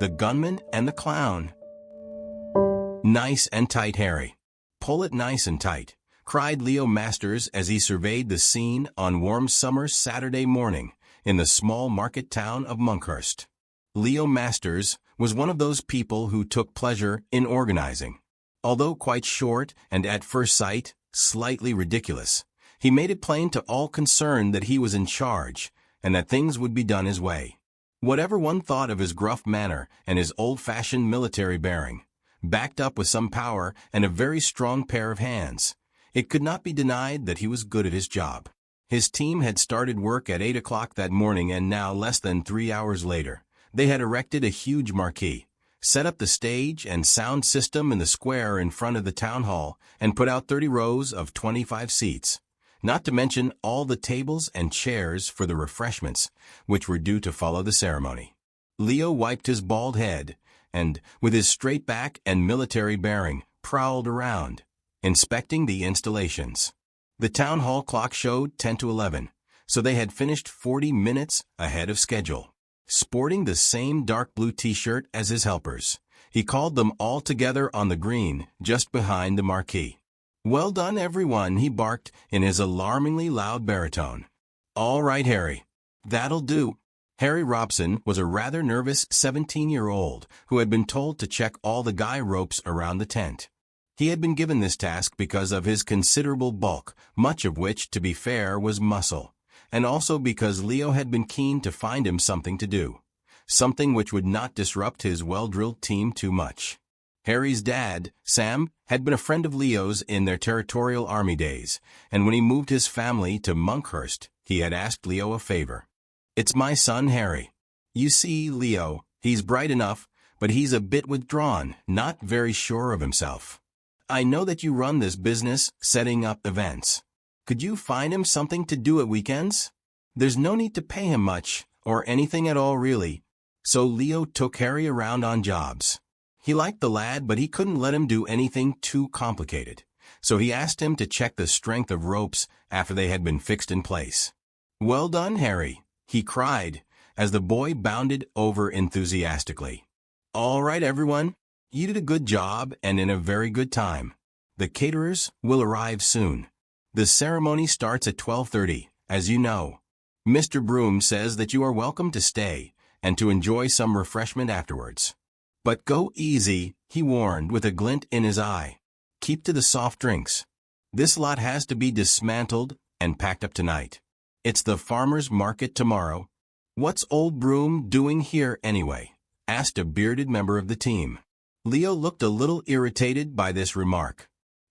The Gunman and the Clown. Nice and tight, Harry. Pull it nice and tight, cried Leo Masters as he surveyed the scene on warm summer Saturday morning in the small market town of Monkhurst. Leo Masters was one of those people who took pleasure in organizing. Although quite short and at first sight slightly ridiculous, he made it plain to all concerned that he was in charge and that things would be done his way. Whatever one thought of his gruff manner and his old-fashioned military bearing, backed up with some power and a very strong pair of hands, it could not be denied that he was good at his job. His team had started work at 8 o'clock that morning, and now, less than 3 hours later, they had erected a huge marquee, set up the stage and sound system in the square in front of the town hall, and put out 30 rows of 25 seats, not to mention all the tables and chairs for the refreshments, which were due to follow the ceremony. Leo wiped his bald head and, with his straight back and military bearing, prowled around, inspecting the installations. The town hall clock showed 10 to 11, so they had finished 40 minutes ahead of schedule. Sporting the same dark blue t-shirt as his helpers, he called them all together on the green just behind the marquee. "Well done, everyone," he barked in his alarmingly loud baritone. "All right, Harry. That'll do." Harry Robson was a rather nervous 17-year-old who had been told to check all the guy ropes around the tent. He had been given this task because of his considerable bulk, much of which, to be fair, was muscle, and also because Leo had been keen to find him something to do, something which would not disrupt his well-drilled team too much. Harry's dad, Sam, had been a friend of Leo's in their territorial army days, and when he moved his family to Monkhurst, he had asked Leo a favor. "It's my son, Harry. You see, Leo, he's bright enough, but he's a bit withdrawn, not very sure of himself. I know that you run this business, setting up events. Could you find him something to do at weekends? There's no need to pay him much, or anything at all really." So Leo took Harry around on jobs. He liked the lad, but he couldn't let him do anything too complicated, so he asked him to check the strength of ropes after they had been fixed in place. "Well done, Harry," he cried, as the boy bounded over enthusiastically. "All right, everyone. You did a good job and in a very good time. The caterers will arrive soon. The ceremony starts at 12:30, as you know. Mr. Broom says that you are welcome to stay and to enjoy some refreshment afterwards. But go easy," he warned with a glint in his eye. "Keep to the soft drinks. This lot has to be dismantled and packed up tonight. It's the farmer's market tomorrow." "What's old Broom doing here anyway?" asked a bearded member of the team. Leo looked a little irritated by this remark.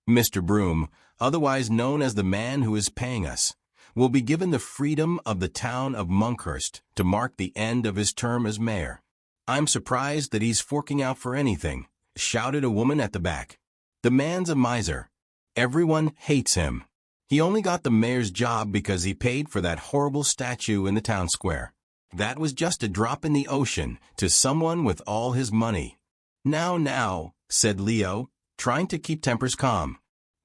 "Mr. Broom, otherwise known as the man who is paying us, will be given the freedom of the town of Monkhurst to mark the end of his term as mayor. I'm surprised that he's forking out for anything," shouted a woman at the back. "The man's a miser. Everyone hates him. He only got the mayor's job because he paid for that horrible statue in the town square. That was just a drop in the ocean to someone with all his money." Now, said Leo, trying to keep tempers calm.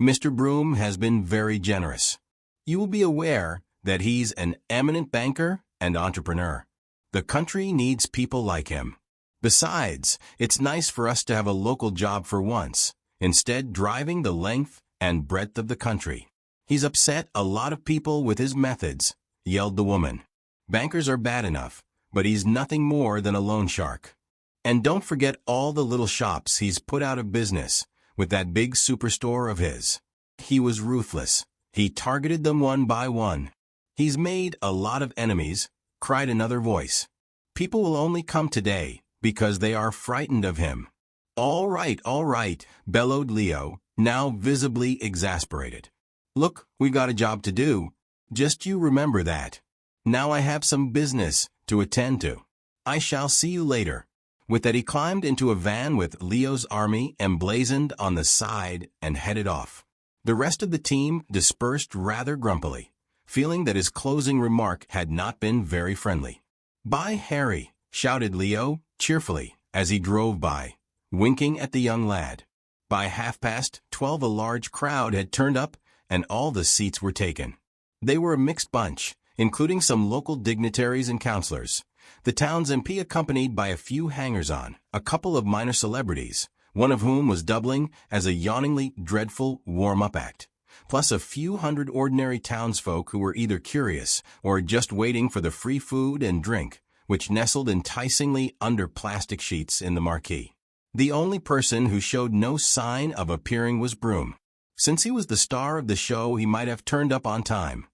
"Mr. Broom has been very generous. You will be aware that he's an eminent banker and entrepreneur. The country needs people like him. Besides, it's nice for us to have a local job for once, instead driving the length and breadth of the country. He's upset a lot of people with his methods," yelled the woman. "Bankers are bad enough, but he's nothing more than a loan shark. And don't forget all the little shops he's put out of business with that big superstore of his. He was ruthless. He targeted them one by one." "He's made a lot of enemies," cried another voice. "People will only come today because they are frightened of him." All right, bellowed Leo, now visibly exasperated. "Look, we got a job to do. Just you remember that. Now I have some business to attend to. I shall see you later." With that, he climbed into a van with Leo's army emblazoned on the side and headed off. The rest of the team dispersed rather grumpily, feeling that his closing remark had not been very friendly. "Bye, Harry," shouted Leo cheerfully as he drove by, winking at the young lad. By 12:30, a large crowd had turned up and all the seats were taken. They were a mixed bunch, including some local dignitaries and counselors, The town's MP accompanied by a few hangers-on, a couple of minor celebrities, one of whom was doubling as a yawningly dreadful warm-up act, plus a few hundred ordinary townsfolk who were either curious or just waiting for the free food and drink, which nestled enticingly under plastic sheets in the marquee. The only person who showed no sign of appearing was Broom. Since he was the star of the show, he might have turned up on time,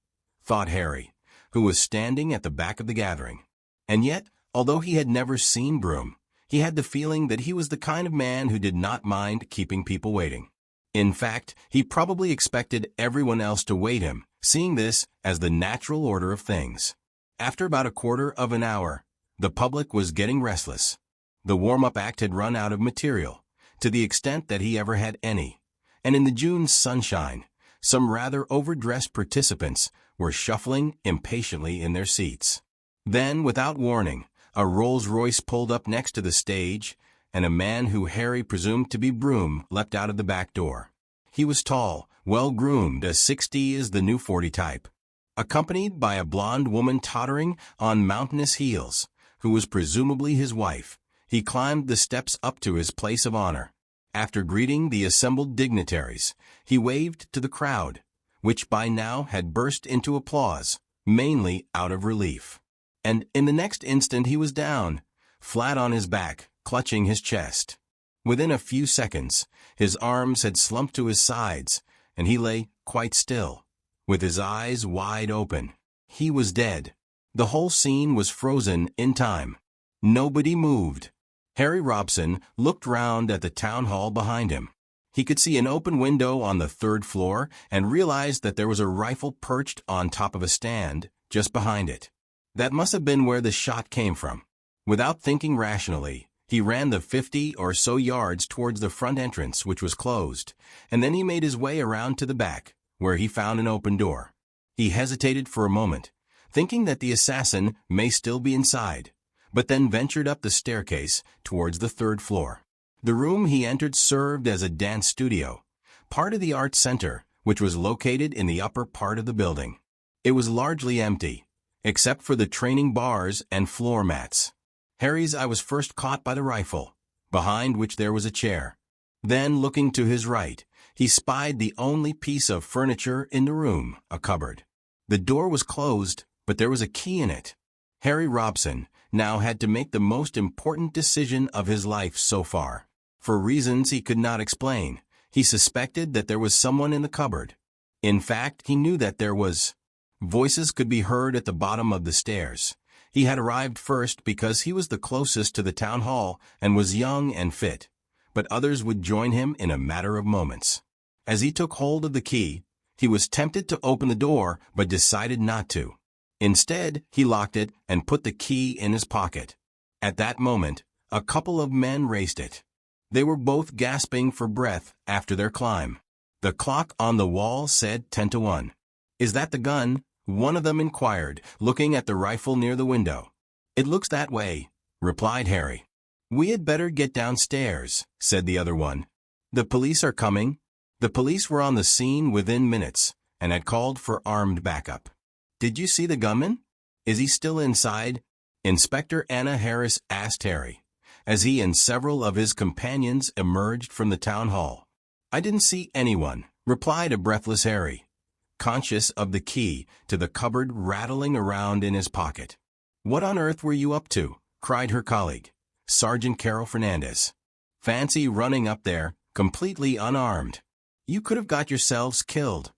thought Harry, who was standing at the back of the gathering. And yet, although he had never seen Broom, he had the feeling that he was the kind of man who did not mind keeping people waiting. In fact, he probably expected everyone else to wait him, seeing this as the natural order of things. After about a quarter of an hour, the public was getting restless. The warm-up act had run out of material, to the extent that he ever had any, and in the June sunshine, some rather overdressed participants were shuffling impatiently in their seats. Then, without warning, a Rolls-Royce pulled up next to the stage, and a man who Harry presumed to be Broom leapt out of the back door. He was tall, well-groomed, a 60 is the new 40 type, accompanied by a blonde woman tottering on mountainous heels, who was presumably his wife. He climbed the steps up to his place of honor. After greeting the assembled dignitaries, he waved to the crowd, which by now had burst into applause, mainly out of relief. And in the next instant he was down, flat on his back, clutching his chest. Within a few seconds, his arms had slumped to his sides, and he lay quite still, with his eyes wide open. He was dead. The whole scene was frozen in time. Nobody moved. Harry Robson looked round at the town hall behind him. He could see an open window on the 3rd floor and realized that there was a rifle perched on top of a stand just behind it. That must have been where the shot came from. Without thinking rationally, he ran the 50 or so yards towards the front entrance, which was closed, and then he made his way around to the back, where he found an open door. He hesitated for a moment, thinking that the assassin may still be inside, but then ventured up the staircase towards the 3rd floor. The room he entered served as a dance studio, part of the art center, which was located in the upper part of the building. It was largely empty, except for the training bars and floor mats. Harry's eye was first caught by the rifle, behind which there was a chair. Then, looking to his right, he spied the only piece of furniture in the room, a cupboard. The door was closed, but there was a key in it. Harry Robson now had to make the most important decision of his life so far. For reasons he could not explain, he suspected that there was someone in the cupboard. In fact, he knew that there was. Voices could be heard at the bottom of the stairs. He had arrived first because he was the closest to the town hall and was young and fit, but others would join him in a matter of moments. As he took hold of the key, he was tempted to open the door but decided not to. Instead, he locked it and put the key in his pocket. At that moment, a couple of men raced it. They were both gasping for breath after their climb. The clock on the wall said 10 to 1. "Is that the gun?" one of them inquired, looking at the rifle near the window. "It looks that way," replied Harry. "We had better get downstairs," said the other one. "The police are coming." The police were on the scene within minutes and had called for armed backup. "Did you see the gunman? Is he still inside?" Inspector Anna Harris asked Harry, as he and several of his companions emerged from the town hall. "I didn't see anyone," replied a breathless Harry, conscious of the key to the cupboard rattling around in his pocket. "What on earth were you up to?" cried her colleague, Sergeant Carol Fernandez. "Fancy running up there, completely unarmed. You could have got yourselves killed."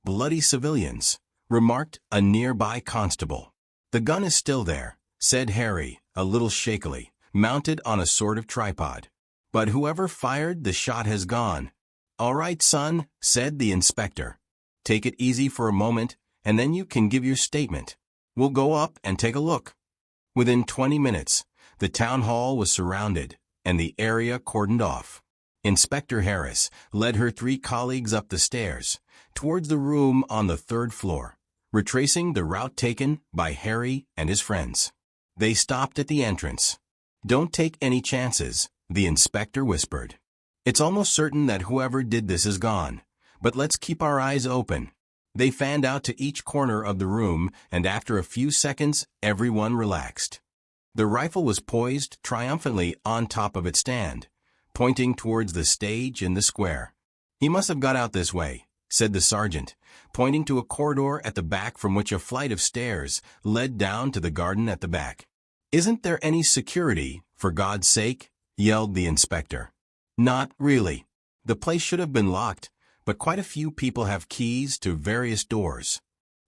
"Bloody civilians," remarked a nearby constable. "The gun is still there," said Harry, a little shakily, mounted on a sort of tripod. "But whoever fired the shot has gone." "All right, son," said the inspector. "Take it easy for a moment, and then you can give your statement. We'll go up and take a look." Within 20 minutes, the town hall was surrounded, and the area cordoned off. Inspector Harris led her 3 colleagues up the stairs, towards the room on the 3rd floor, retracing the route taken by Harry and his friends. They stopped at the entrance. "Don't take any chances," the inspector whispered. "It's almost certain that whoever did this is gone, but let's keep our eyes open." They fanned out to each corner of the room, and after a few seconds, everyone relaxed. The rifle was poised triumphantly on top of its stand, pointing towards the stage in the square. "He must have got out this way," said the sergeant, pointing to a corridor at the back from which a flight of stairs led down to the garden at the back. "Isn't there any security, for God's sake?" yelled the inspector. "Not really. The place should have been locked, but quite a few people have keys to various doors.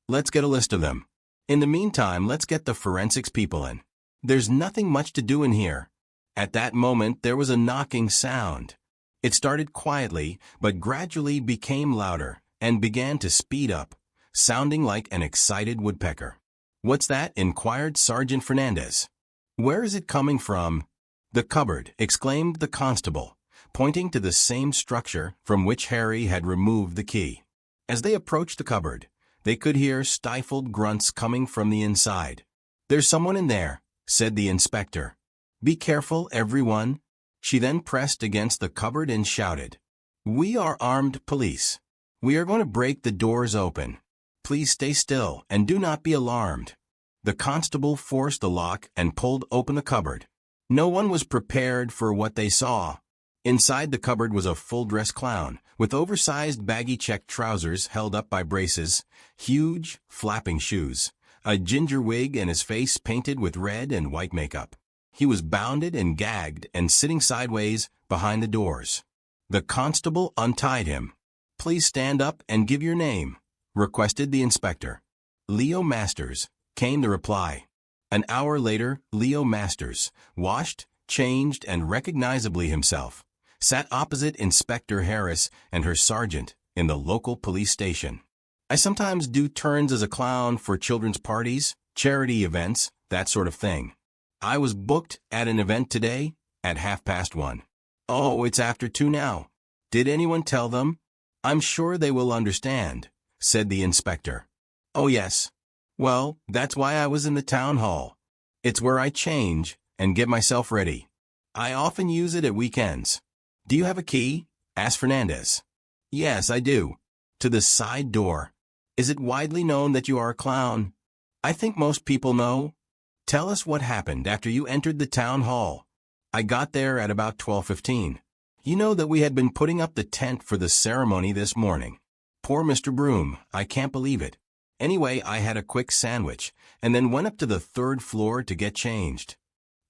Let's get a list of them. In the meantime, let's get the forensics people in. There's nothing much to do in here." At that moment, there was a knocking sound. It started quietly, but gradually became louder and began to speed up, sounding like an excited woodpecker. "What's that?" inquired Sergeant Fernandez. "Where is it coming from?" "The cupboard," exclaimed the constable, pointing to the same structure from which Harry had removed the key. As they approached the cupboard, they could hear stifled grunts coming from the inside. "There's someone in there," said the inspector. "Be careful, everyone." She then pressed against the cupboard and shouted, "We are armed police. We are going to break the doors open. Please stay still and do not be alarmed." The constable forced the lock and pulled open the cupboard. No one was prepared for what they saw. Inside the cupboard was a full-dress clown, with oversized baggy check trousers held up by braces, huge, flapping shoes, a ginger wig, and his face painted with red and white makeup. He was bounded and gagged and sitting sideways behind the doors. The constable untied him. "Please stand up and give your name," requested the inspector. "Leo Masters," came the reply. An hour later, Leo Masters, washed, changed, and recognizably himself, sat opposite Inspector Harris and her sergeant in the local police station. "I sometimes do turns as a clown for children's parties, charity events, that sort of thing. I was booked at an event today at 1:30. "Oh, it's after 2 now. Did anyone tell them?" "I'm sure they will understand," said the inspector. "Oh, yes. Well, that's why I was in the town hall. It's where I change and get myself ready. I often use it at weekends." "Do you have a key?" asked Fernandez. "Yes, I do. To the side door. Is it widely known that you are a clown?" "I think most people know." "Tell us what happened after you entered the town hall." "I got there at about 12:15. You know that we had been putting up the tent for the ceremony this morning. Poor Mr. Broom, I can't believe it. Anyway, I had a quick sandwich, and then went up to the 3rd floor to get changed."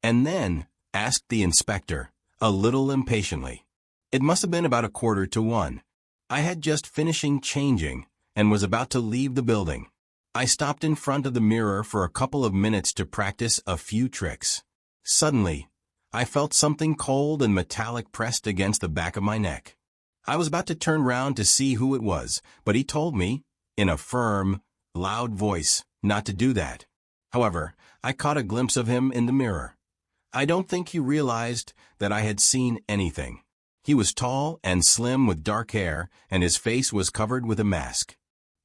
"And then?" asked the inspector, a little impatiently. "It must have been about 1:45. I had just finishing changing, and was about to leave the building. I stopped in front of the mirror for a couple of minutes to practice a few tricks. Suddenly, I felt something cold and metallic pressed against the back of my neck. I was about to turn round to see who it was, but he told me, in a firm, loud voice, not to do that. However, I caught a glimpse of him in the mirror. I don't think he realized that I had seen anything. He was tall and slim with dark hair, and his face was covered with a mask."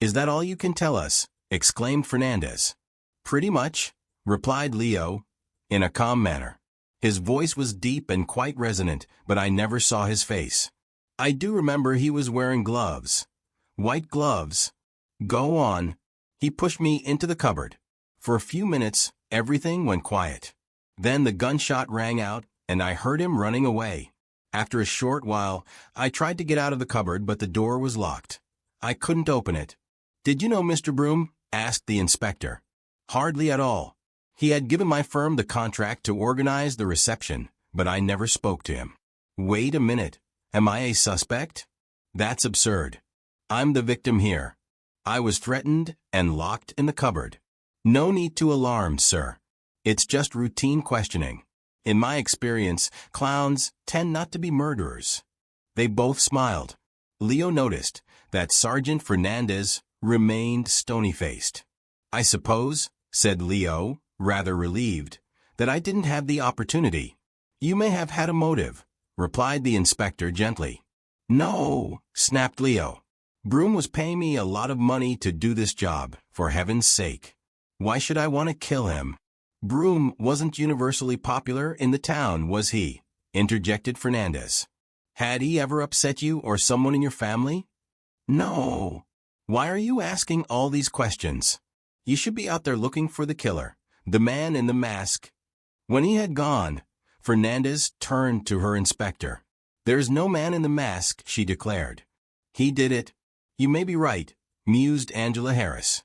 "Is that all you can tell us?" exclaimed Fernandez. "Pretty much," replied Leo, in a calm manner. His voice was deep and quite resonant, but I never saw his face. "I do remember he was wearing gloves. White gloves." "Go on." "He pushed me into the cupboard. For a few minutes, everything went quiet. Then the gunshot rang out, and I heard him running away. After a short while, I tried to get out of the cupboard, but the door was locked. I couldn't open it." "Did you know Mr. Broom?" asked the inspector. "Hardly at all. He had given my firm the contract to organize the reception, but I never spoke to him." "Wait a minute. Am I a suspect?" "That's absurd. I'm the victim here. I was threatened and locked in the cupboard." "No need to alarm, sir. It's just routine questioning. In my experience, clowns tend not to be murderers." They both smiled. Leo noticed that Sergeant Fernandez remained stony-faced. "I suppose," said Leo, rather relieved, "that I didn't have the opportunity." "You may have had a motive," replied the inspector gently. "No," snapped Leo. "Broom was paying me a lot of money to do this job, for heaven's sake. Why should I want to kill him?" "Broom wasn't universally popular in the town, was he?" interjected Fernandez. "Had he ever upset you or someone in your family?" "No." "Why are you asking all these questions? You should be out there looking for the killer, the man in the mask." When he had gone, Fernandez turned to her inspector. "There's no man in the mask," she declared. "He did it." "You may be right," mused Angela Harris.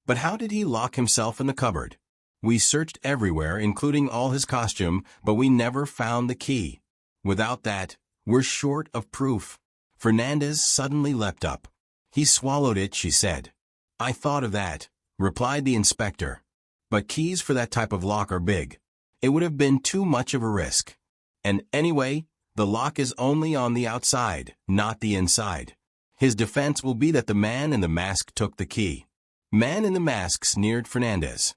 "But how did he lock himself in the cupboard? We searched everywhere, including all his costume, but we never found the key. Without that, we're short of proof." Fernandez suddenly leapt up. "He swallowed it," she said. "I thought of that," replied the inspector. "But keys for that type of lock are big. It would have been too much of a risk. And anyway, the lock is only on the outside, not the inside. His defense will be that the man in the mask took the key." "Man in the mask," sneered Fernandez.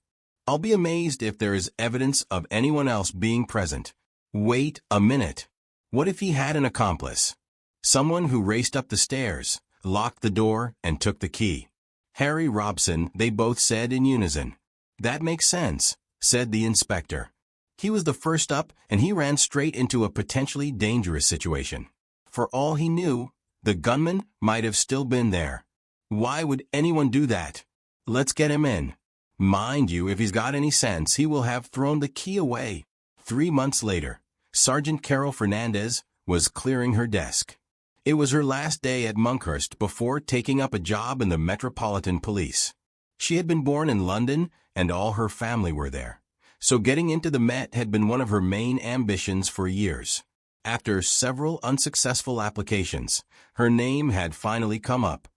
"I'll be amazed if there is evidence of anyone else being present." "Wait a minute. What if he had an accomplice? Someone who raced up the stairs, locked the door, and took the key?" "Harry Robson," they both said in unison. "That makes sense," said the inspector. "He was the first up, and he ran straight into a potentially dangerous situation. For all he knew, the gunman might have still been there. Why would anyone do that? Let's get him in. Mind you, if he's got any sense, he will have thrown the key away." 3 months later, Sergeant Carol Fernandez was clearing her desk. It was her last day at Monkhurst before taking up a job in the Metropolitan Police. She had been born in London, and all her family were there, so getting into the Met had been one of her main ambitions for years. After several unsuccessful applications, her name had finally come up.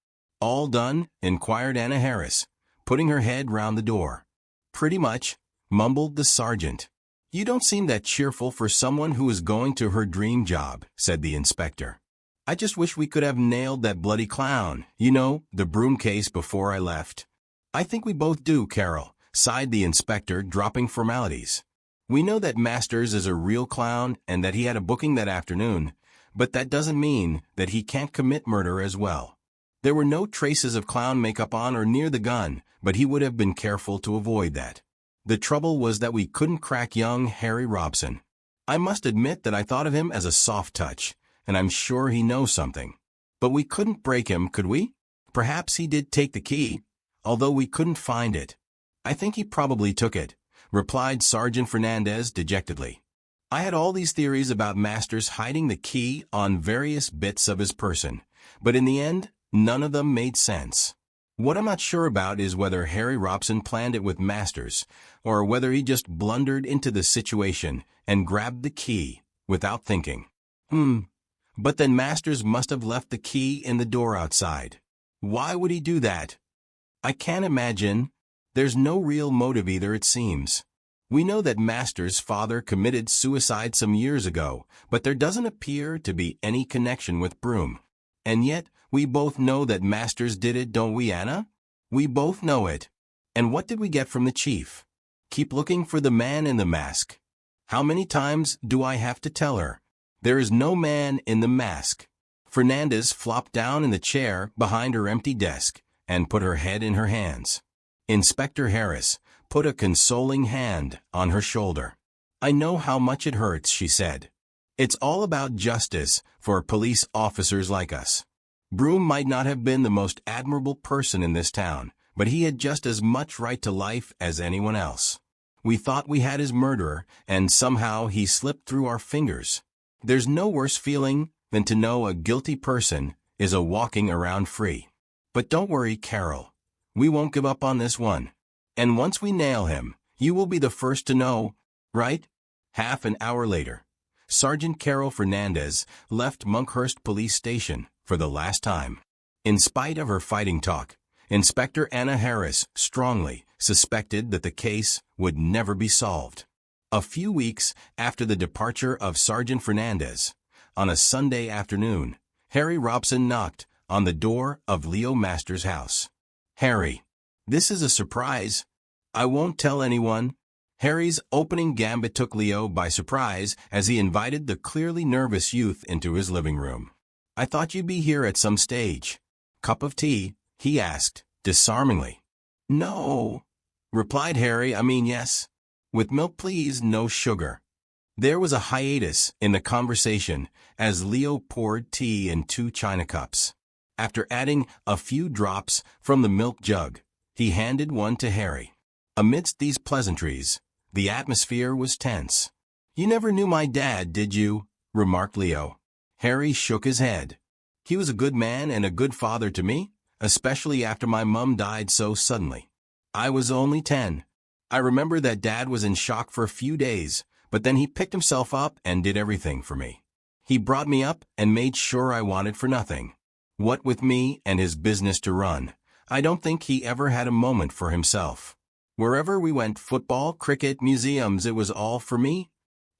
"All done?" inquired Anna Harris, putting her head round the door. "Pretty much," mumbled the sergeant. "You don't seem that cheerful for someone who is going to her dream job," said the inspector. "I just wish we could have nailed that bloody clown, you know, the broom case before I left." "I think we both do, Carol," sighed the inspector, dropping formalities. "We know that Masters is a real clown and that he had a booking that afternoon, but that doesn't mean that he can't commit murder as well. There were no traces of clown makeup on or near the gun, but he would have been careful to avoid that. The trouble was that we couldn't crack young Harry Robson. I must admit that I thought of him as a soft touch, and I'm sure he knows something. But we couldn't break him, could we? Perhaps he did take the key, although we couldn't find it." "I think he probably took it," replied Sergeant Fernandez dejectedly. "I had all these theories about Masters hiding the key on various bits of his person, but in the end, none of them made sense. What I'm not sure about is whether Harry Robson planned it with Masters, or whether he just blundered into the situation and grabbed the key without thinking." But then Masters must have left the key in the door outside. Why would he do that? I can't imagine. There's no real motive either, it seems. We know that Masters' father committed suicide some years ago, but there doesn't appear to be any connection with Broom. And yet, we both know that Masters did it, don't we, Anna? We both know it. And what did we get from the chief? Keep looking for the man in the mask. How many times do I have to tell her? There is no man in the mask. Fernandez flopped down in the chair behind her empty desk and put her head in her hands. Inspector Harris put a consoling hand on her shoulder. "I know how much it hurts," she said. "It's all about justice for police officers like us. Broom might not have been the most admirable person in this town, but he had just as much right to life as anyone else. We thought we had his murderer, and somehow he slipped through our fingers. There's no worse feeling than to know a guilty person is a walking around free. But don't worry, Carol. We won't give up on this one. And once we nail him, you will be the first to know, right?" Half an hour later, Sergeant Carol Fernandez left Monkhurst Police Station for the last time. In spite of her fighting talk, Inspector Anna Harris strongly suspected that the case would never be solved. A few weeks after the departure of Sergeant Fernandez, on a Sunday afternoon, Harry Robson knocked on the door of Leo Masters' house. "Harry, this is a surprise. I won't tell anyone." Harry's opening gambit took Leo by surprise as he invited the clearly nervous youth into his living room. "I thought you'd be here at some stage. Cup of tea?" he asked, disarmingly. "No," replied Harry. "I mean, yes. With milk, please, no sugar." There was a hiatus in the conversation as Leo poured tea in 2 china cups. After adding a few drops from the milk jug, he handed one to Harry. Amidst these pleasantries, The atmosphere was tense. "You never knew my dad, did you?" remarked Leo. Harry shook his head. "He was a good man and a good father to me, especially after my mum died so suddenly. I was only 10. I remember that Dad was in shock for a few days, but then he picked himself up and did everything for me. He brought me up and made sure I wanted for nothing. What with me and his business to run, I don't think he ever had a moment for himself. Wherever we went, football, cricket, museums, it was all for me."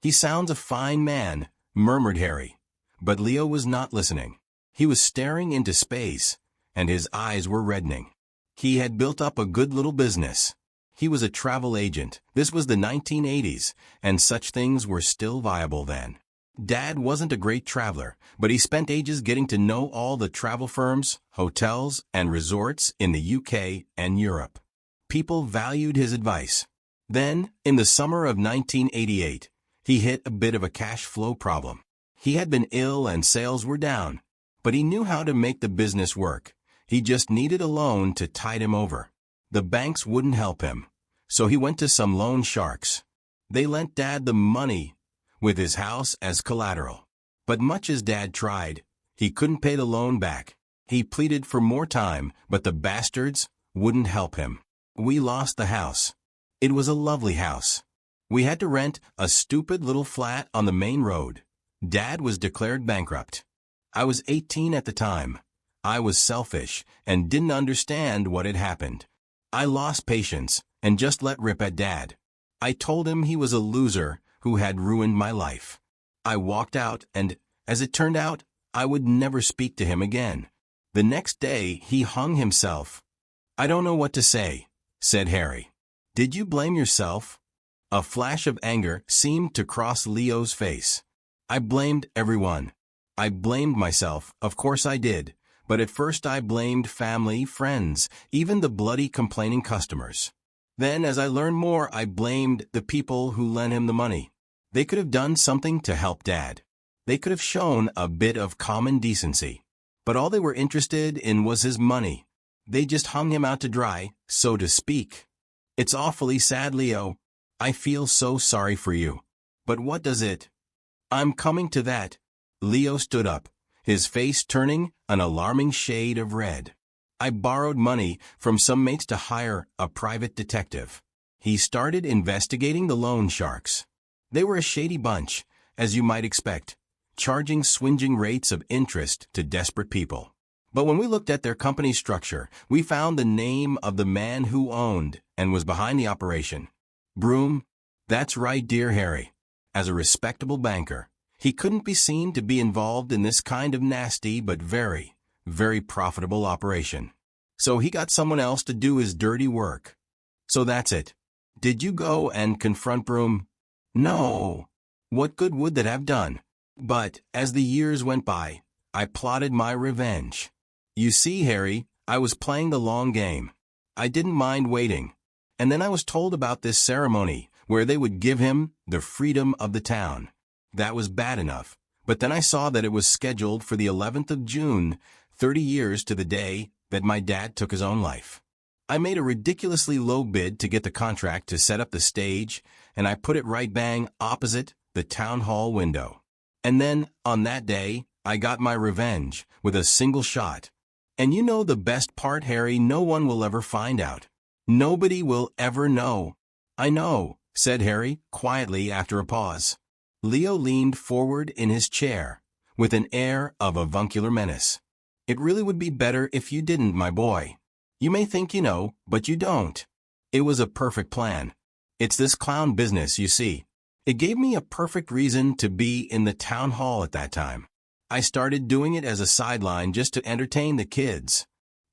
"He sounds a fine man," murmured Harry. But Leo was not listening. He was staring into space, and his eyes were reddening. He had built up a good little business. He was a travel agent. This was the 1980s, and such things were still viable then. Dad wasn't a great traveler, but he spent ages getting to know all the travel firms, hotels, and resorts in the UK and Europe. People valued his advice. Then, in the summer of 1988, he hit a bit of a cash flow problem. He had been ill and sales were down, but he knew how to make the business work. He just needed a loan to tide him over. The banks wouldn't help him, so he went to some loan sharks. They lent Dad the money, with his house as collateral. But much as Dad tried, he couldn't pay the loan back. He pleaded for more time, but the bastards wouldn't help him. We lost the house. It was a lovely house. We had to rent a stupid little flat on the main road. Dad was declared bankrupt. I was 18 at the time. I was selfish and didn't understand what had happened. I lost patience and just let rip at Dad. I told him he was a loser who had ruined my life. I walked out and, as it turned out, I would never speak to him again. The next day, he hung himself. "I don't know what to say," said Harry. "Did you blame yourself?" A flash of anger seemed to cross Leo's face. "I blamed everyone. I blamed myself, of course I did, but at first I blamed family, friends, even the bloody complaining customers. Then, as I learned more, I blamed the people who lent him the money. They could have done something to help Dad. They could have shown a bit of common decency. But all they were interested in was his money. They just hung him out to dry, so to speak. It's awfully sad, Leo. I feel so sorry for you. But what does it?" "I'm coming to that." Leo stood up, his face turning an alarming shade of red. "I borrowed money from some mates to hire a private detective. He started investigating the loan sharks. They were a shady bunch, as you might expect, charging swinging rates of interest to desperate people. But when we looked at their company structure, we found the name of the man who owned and was behind the operation. Broom. That's right, dear Harry. As a respectable banker, he couldn't be seen to be involved in this kind of nasty but very, very profitable operation. So he got someone else to do his dirty work. So that's it. Did you go and confront Broom?" "No. What good would that have done? But, as the years went by, I plotted my revenge. You see, Harry, I was playing the long game. I didn't mind waiting. And then I was told about this ceremony where they would give him the freedom of the town. That was bad enough. But then I saw that it was scheduled for the 11th of June, 30 years to the day that my dad took his own life. I made a ridiculously low bid to get the contract to set up the stage, and I put it right bang opposite the town hall window. And then, on that day, I got my revenge with a single shot. And you know the best part, Harry, no one will ever find out. Nobody will ever know." "I know," said Harry, quietly after a pause. Leo leaned forward in his chair, with an air of avuncular menace. "It really would be better if you didn't, my boy. You may think you know, but you don't. It was a perfect plan. It's this clown business, you see. It gave me a perfect reason to be in the town hall at that time. I started doing it as a sideline just to entertain the kids.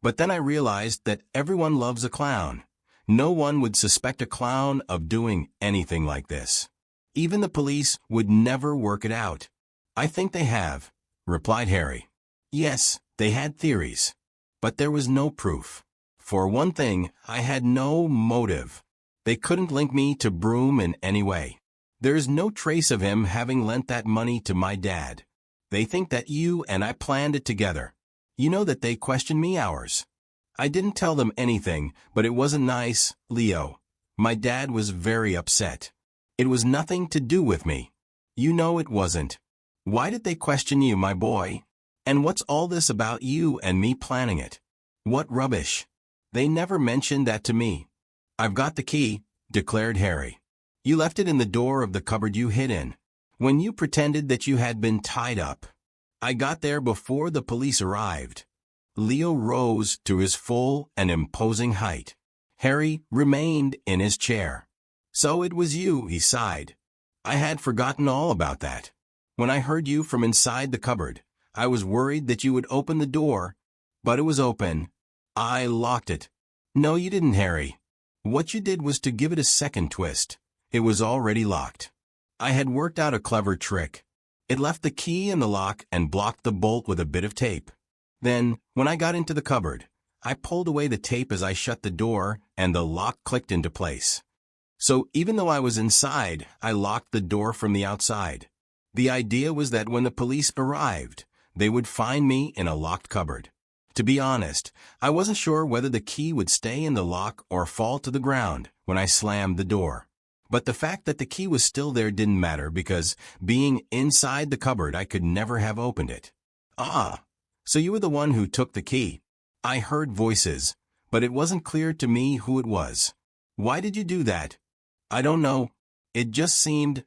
But then I realized that everyone loves a clown. No one would suspect a clown of doing anything like this. Even the police would never work it out." "I think they have," replied Harry. "Yes, they had theories. But there was no proof. For one thing, I had no motive. They couldn't link me to Broom in any way. There's no trace of him having lent that money to my dad. They think that you and I planned it together. You know that they questioned me hours. I didn't tell them anything, but it wasn't nice, Leo. My dad was very upset. It was nothing to do with me. You know it wasn't. Why did they question you, my boy? And what's all this about you and me planning it? What rubbish. They never mentioned that to me. I've got the key, declared Harry. You left it in the door of the cupboard you hid in, when you pretended that you had been tied up. I got there before the police arrived. Leo rose to his full and imposing height. Harry remained in his chair. So it was you, he sighed. I had forgotten all about that. When I heard you from inside the cupboard, I was worried that you would open the door, but it was open. I locked it. No, you didn't, Harry. What you did was to give it a second twist. It was already locked. I had worked out a clever trick. It left the key in the lock and blocked the bolt with a bit of tape. Then, when I got into the cupboard, I pulled away the tape as I shut the door, and the lock clicked into place. So even though I was inside, I locked the door from the outside. The idea was that when the police arrived, they would find me in a locked cupboard. To be honest, I wasn't sure whether the key would stay in the lock or fall to the ground when I slammed the door. But the fact that the key was still there didn't matter because, being inside the cupboard, I could never have opened it. Ah, so you were the one who took the key. I heard voices, but it wasn't clear to me who it was. Why did you do that? I don't know. It just seemed...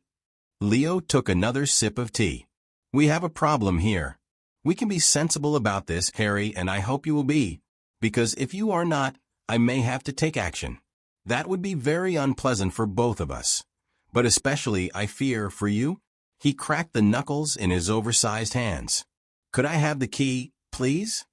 Leo took another sip of tea. We have a problem here. We can be sensible about this, Harry, and I hope you will be, because if you are not, I may have to take action. That would be very unpleasant for both of us. But especially, I fear, for you. He cracked the knuckles in his oversized hands. Could I have the key, please?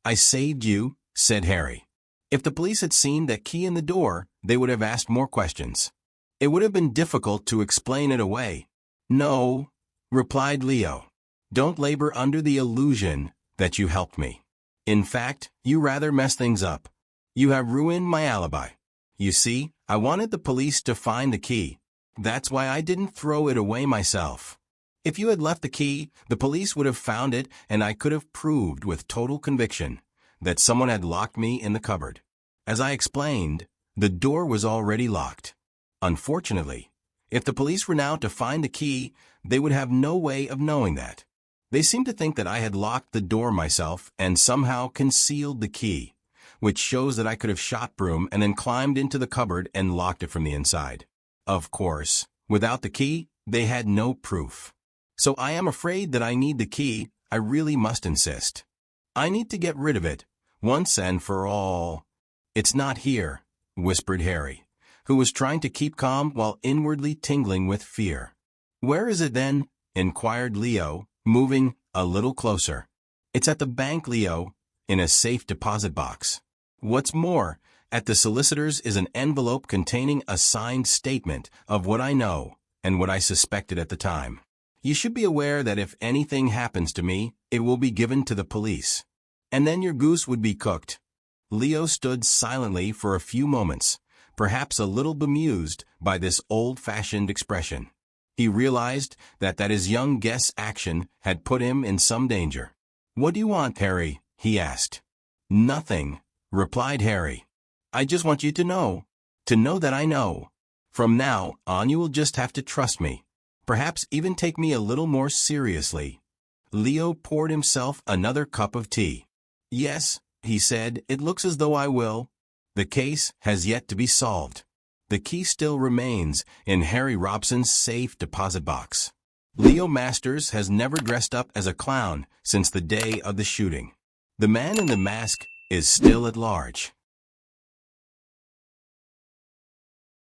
I saved you, said Harry. If the police had seen that key in the door, they would have asked more questions. It would have been difficult to explain it away. No, replied Leo. Don't labor under the illusion that you helped me. In fact, you rather mess things up. You have ruined my alibi. You see, I wanted the police to find the key. That's why I didn't throw it away myself. If you had left the key, the police would have found it, and I could have proved with total conviction that someone had locked me in the cupboard. As I explained, the door was already locked. Unfortunately, if the police were now to find the key, they would have no way of knowing that. They seemed to think that I had locked the door myself and somehow concealed the key, which shows that I could have shot Broom and then climbed into the cupboard and locked it from the inside. Of course, without the key, they had no proof. So I am afraid that I need the key. I really must insist. I need to get rid of it, once and for all. It's not here, whispered Harry, who was trying to keep calm while inwardly tingling with fear. Where is it then? Inquired Leo, moving a little closer. It's at the bank, Leo, in a safe deposit box. What's more, at the solicitor's is an envelope containing a signed statement of what I know and what I suspected at the time. You should be aware that if anything happens to me, it will be given to the police. And then your goose would be cooked. Leo stood silently for a few moments, perhaps a little bemused by this old-fashioned expression. He realized that his young guest's action had put him in some danger. What do you want, Harry? He asked. Nothing, replied Harry. I just want you to know that I know. From now on you will just have to trust me. Perhaps even take me a little more seriously. Leo poured himself another cup of tea. Yes, he said, it looks as though I will. The case has yet to be solved. The key still remains in Harry Robson's safe deposit box. Leo Masters has never dressed up as a clown since the day of the shooting. The man in the mask is still at large.